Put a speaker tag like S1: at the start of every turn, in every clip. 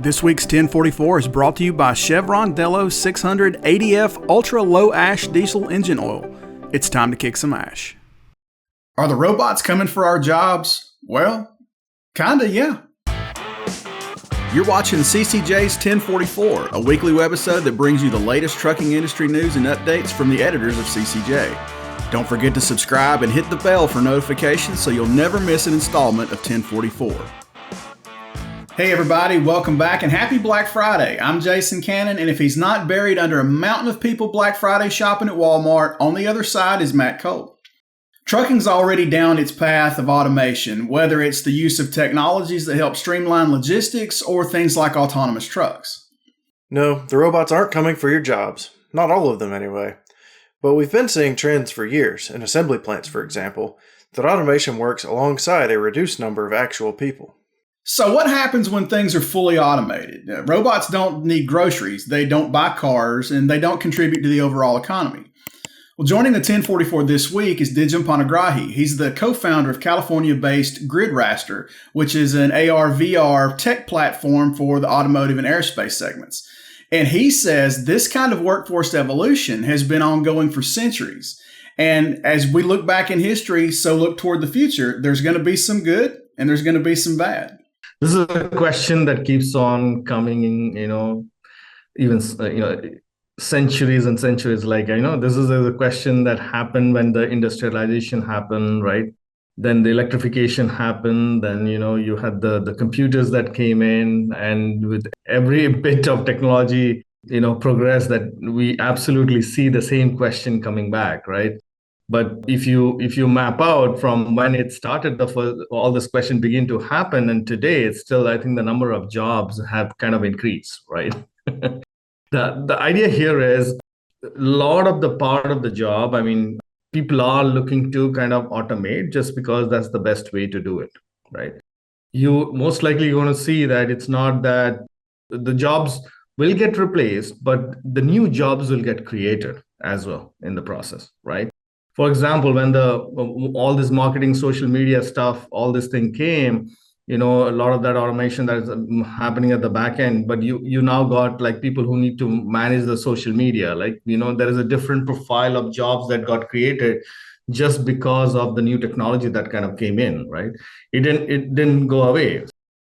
S1: This week's 1044 is brought to you by Chevron Delos 600 ADF Ultra Low Ash Diesel Engine Oil. It's time to kick some ash. Are the robots coming for our jobs? Well, kinda, yeah. You're watching CCJ's 1044, a weekly webisode that brings you the latest trucking industry news and updates from the editors of CCJ. Don't forget to subscribe and hit the bell for notifications so you'll never miss an installment of 1044. Hey everybody, welcome back and happy Black Friday. I'm Jason Cannon, and if he's not buried under a mountain of people Black Friday shopping at Walmart, on the other side is Matt Cole. Trucking's already down its path of automation, whether it's the use of technologies that help streamline logistics or things like autonomous trucks.
S2: No, the robots aren't coming for your jobs. Not all of them anyway. But we've been seeing trends for years, in assembly plants for example, that automation works alongside a reduced number of actual people.
S1: So what happens when things are fully automated? Robots don't need groceries, they don't buy cars, and they don't contribute to the overall economy. Well, joining the 1044 this week is Dijam Panigrahi. He's the co-founder of California-based GridRaster, which is an AR/VR tech platform for the automotive and aerospace segments. And he says this kind of workforce evolution has been ongoing for centuries. And as we look back in history, so look toward the future, there's going to be some good and there's going to be some bad.
S3: This is a question that keeps on coming in, even, centuries and centuries. This is a question that happened when the industrialization happened, right? Then the electrification happened. Then, you had the computers that came in, and with every bit of technology, progress, that we absolutely see the same question coming back, right? But if you map out from when it started, all this question began to happen, and today it's still, I think the number of jobs have kind of increased, right? The idea here is a lot of the part of the job, people are looking to kind of automate just because that's the best way to do it, right? You most likely going to see that it's not that the jobs will get replaced, but the new jobs will get created as well in the process, right? For example, when all this marketing, social media stuff, all this thing came, a lot of that automation that is happening at the back end, but you now got like people who need to manage the social media. There is a different profile of jobs that got created just because of the new technology that kind of came in, right? It didn't go away.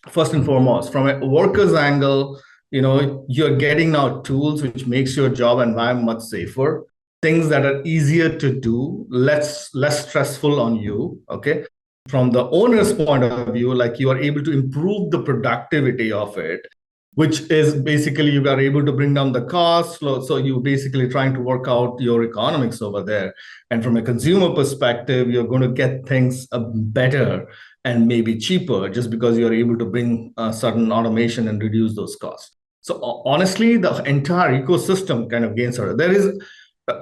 S3: First and foremost, from a worker's angle, you're getting now tools which makes your job environment much safer. Things that are easier to do, less stressful on you, okay? From the owner's point of view, you are able to improve the productivity of it, which is basically you are able to bring down the cost. So you're basically trying to work out your economics over there. And from a consumer perspective, you're going to get things better and maybe cheaper just because you're able to bring certain automation and reduce those costs. So honestly, the entire ecosystem kind of gains out.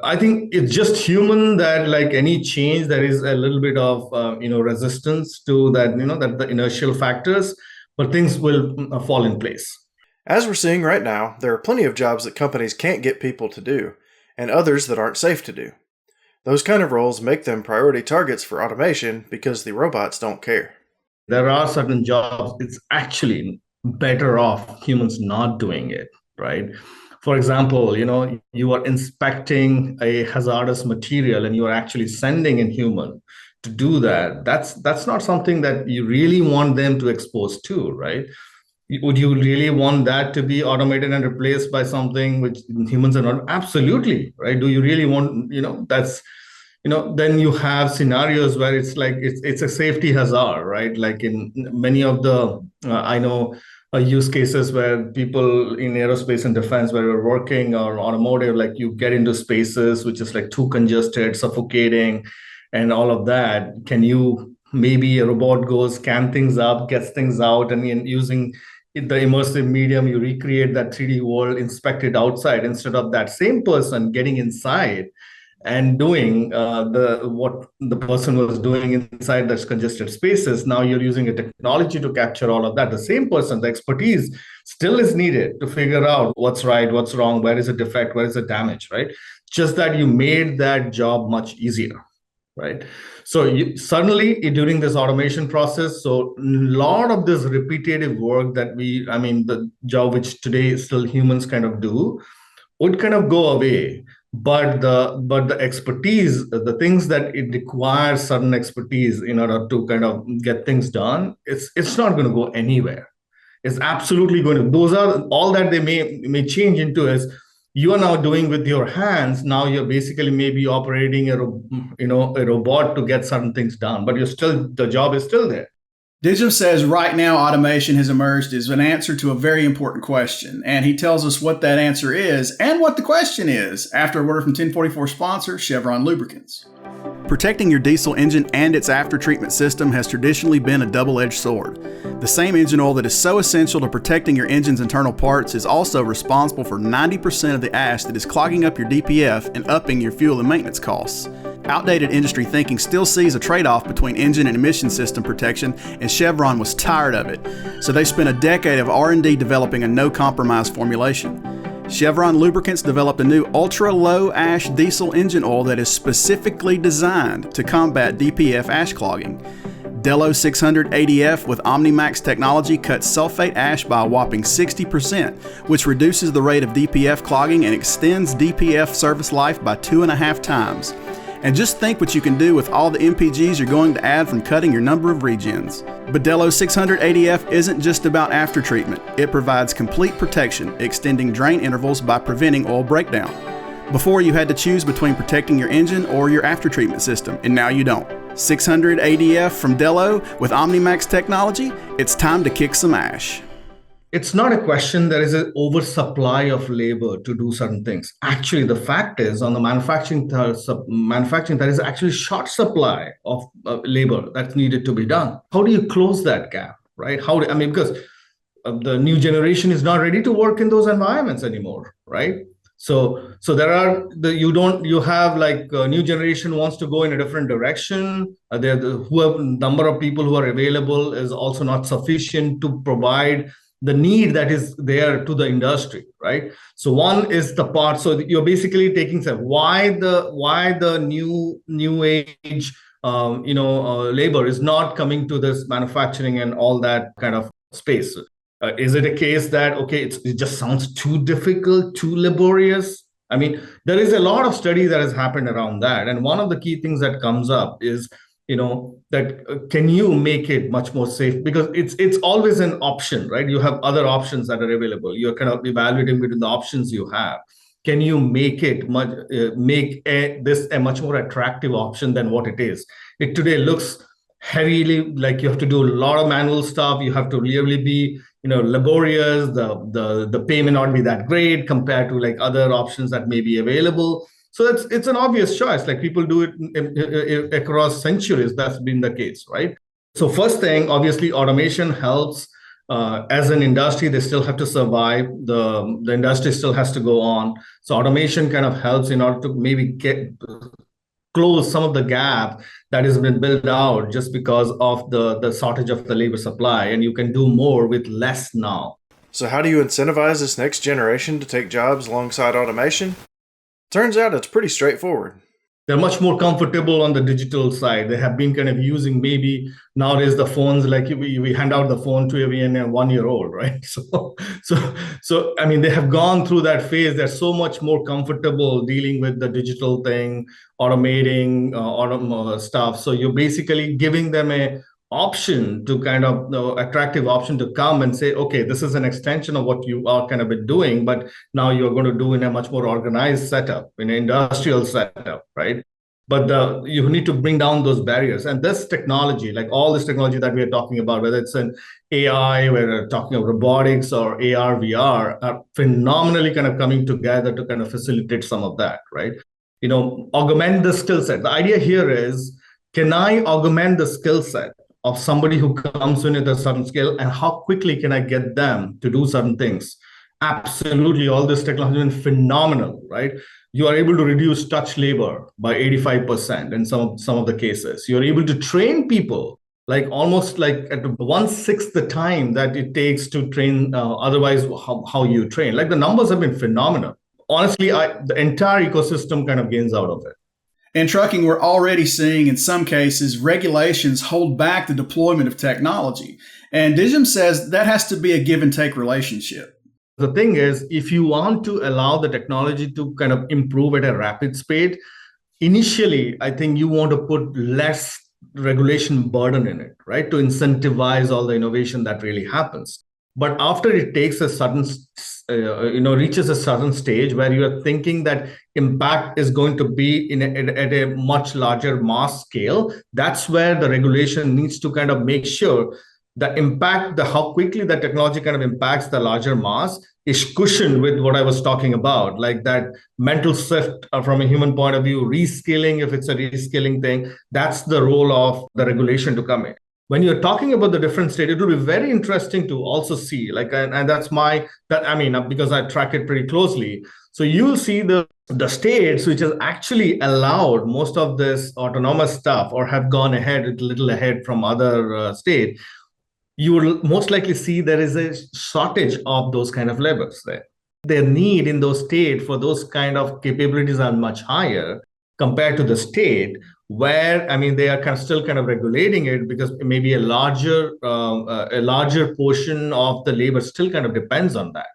S3: I think it's just human that like any change, there is a little bit of, resistance to that, that the inertial factors, but things will fall in place.
S2: As we're seeing right now, there are plenty of jobs that companies can't get people to do, and others that aren't safe to do. Those kind of roles make them priority targets for automation because the robots don't care.
S3: There are certain jobs, it's actually better off humans not doing it, right? For example, you are inspecting a hazardous material and you are actually sending a human to do that. That's not something that you really want them to expose to, right? Would you really want that to be automated and replaced by something which humans are not? Absolutely, right? Do you really want, then you have scenarios where it's like, it's a safety hazard, right? Like in many of the, I know, use cases where people in aerospace and defense where we're working, or automotive, like you get into spaces which is like too congested, suffocating, and all of that. Maybe a robot goes, scan things up, gets things out, and using the immersive medium, you recreate that 3D world, inspect it outside, instead of that same person getting inside and doing what the person was doing inside those congested spaces. Now you're using a technology to capture all of that. The same person, the expertise still is needed to figure out what's right, what's wrong, where is a defect, where is the damage, right? Just that you made that job much easier. right? So suddenly during this automation process, so a lot of this repetitive work that the job which today still humans kind of do would kind of go away. But the expertise, the things that it requires certain expertise in order to kind of get things done, it's not going to go anywhere. It's absolutely going to. Those are all that they may change into is you are now doing with your hands. Now you're basically maybe operating a robot to get certain things done, but the job is still there.
S1: Dijam says right now automation has emerged as an answer to a very important question, and he tells us what that answer is and what the question is after a word from 1044 sponsor Chevron Lubricants. Protecting your diesel engine and its aftertreatment system has traditionally been a double-edged sword. The same engine oil that is so essential to protecting your engine's internal parts is also responsible for 90% of the ash that is clogging up your DPF and upping your fuel and maintenance costs. Outdated industry thinking still sees a trade-off between engine and emission system protection, and Chevron was tired of it. So they spent a decade of R&D developing a no-compromise formulation. Chevron Lubricants developed a new ultra-low ash diesel engine oil that is specifically designed to combat DPF ash clogging. Delo 600 ADF with OmniMax technology cuts sulfate ash by a whopping 60%, which reduces the rate of DPF clogging and extends DPF service life by 2.5 times. And just think what you can do with all the MPGs you're going to add from cutting your number of regens. But Delo 600 ADF isn't just about aftertreatment. It provides complete protection, extending drain intervals by preventing oil breakdown. Before you had to choose between protecting your engine or your aftertreatment system, and now you don't. 600 ADF from Delo with OmniMax technology, it's time to kick some ash.
S3: It's not a question there is an oversupply of labor to do certain things. Actually, the fact is on the manufacturing, there is actually short supply of labor that's needed to be done. How do you close that gap, right? Because the new generation is not ready to work in those environments anymore, right? So there are you have new generation wants to go in a different direction. Number of people who are available is also not sufficient to provide the need that is there to the industry, right? So one is the part. So you're basically taking why the new age labor is not coming to this manufacturing and all that kind of space. Is it a case that it just sounds too difficult, too laborious? I mean, there is a lot of study that has happened around that, and one of the key things that comes up is that can you make it much more safe? Because it's always an option, right? You have other options that are available. You're kind of evaluating between the options you have. Can you make it this a much more attractive option than what it is? It today looks heavily like you have to do a lot of manual stuff. You have to really be laborious. The pay may not be that great compared to other options that may be available. So it's an obvious choice. People do it across centuries. That's been the case, right? So first thing, obviously, automation helps. As an industry, they still have to survive. The industry still has to go on. So automation kind of helps in order to maybe close some of the gap that has been built out just because of the shortage of the labor supply, and you can do more with less now.
S2: So how do you incentivize this next generation to take jobs alongside automation? Turns out it's pretty straightforward.
S3: They're much more comfortable on the digital side. They have been kind of using maybe nowadays the phones, we hand out the phone to a 1-year-old, right? So they have gone through that phase. They're so much more comfortable dealing with the digital thing, automating stuff. So you're basically giving them a option to kind of attractive option to come and say, okay, this is an extension of what you are kind of been doing, but now you're going to do in a much more organized setup, in an industrial setup, right? But you need to bring down those barriers. And this technology, all this technology that we are talking about, whether it's an AI, we're talking of robotics or AR, VR, are phenomenally kind of coming together to kind of facilitate some of that, right? Augment the skill set. The idea here is, can I augment the skill set of somebody who comes in at a certain scale, and how quickly can I get them to do certain things? Absolutely, all this technology has been phenomenal, right? You are able to reduce touch labor by 85% in some of the cases. You're able to train people almost at 1/6 the time that it takes to train otherwise how you train. The numbers have been phenomenal. Honestly, the entire ecosystem kind of gains out of it.
S1: In trucking, we're already seeing, in some cases, regulations hold back the deployment of technology. And Dijam says that has to be a give and take relationship.
S3: The thing is, if you want to allow the technology to kind of improve at a rapid speed, initially, I think you want to put less regulation burden in it, right? To incentivize all the innovation that really happens. But after it takes a sudden, reaches a certain stage where you are thinking that impact is going to be at a much larger mass scale, that's where the regulation needs to kind of make sure the impact, how quickly the technology kind of impacts the larger mass is cushioned with what I was talking about, like that mental shift from a human point of view, reskilling, if it's a reskilling thing, that's the role of the regulation to come in. When you're talking about the different state, it will be very interesting to also see, and that's because I track it pretty closely. So you'll see the states which has actually allowed most of this autonomous stuff or have gone ahead, a little ahead from other states. You will most likely see there is a shortage of those kind of labors there. Their need in those states for those kind of capabilities are much higher compared to the state where, they are still kind of regulating it because maybe a larger portion of the labor still kind of depends on that.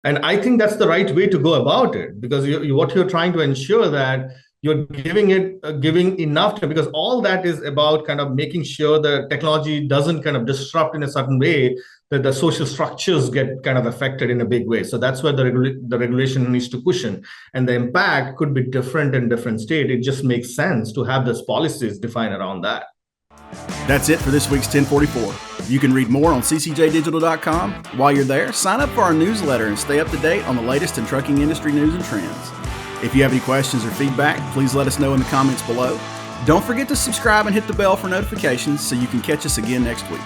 S3: And I think that's the right way to go about it, because what you're trying to ensure that you're giving enough time, because all that is about kind of making sure the technology doesn't kind of disrupt in a certain way that the social structures get kind of affected in a big way. So that's where the regulation needs to cushion. And the impact could be different in different states. It just makes sense to have those policies defined around that.
S1: That's it for this week's 1044. You can read more on ccjdigital.com. While you're there, sign up for our newsletter and stay up to date on the latest in trucking industry news and trends. If you have any questions or feedback, please let us know in the comments below. Don't forget to subscribe and hit the bell for notifications so you can catch us again next week.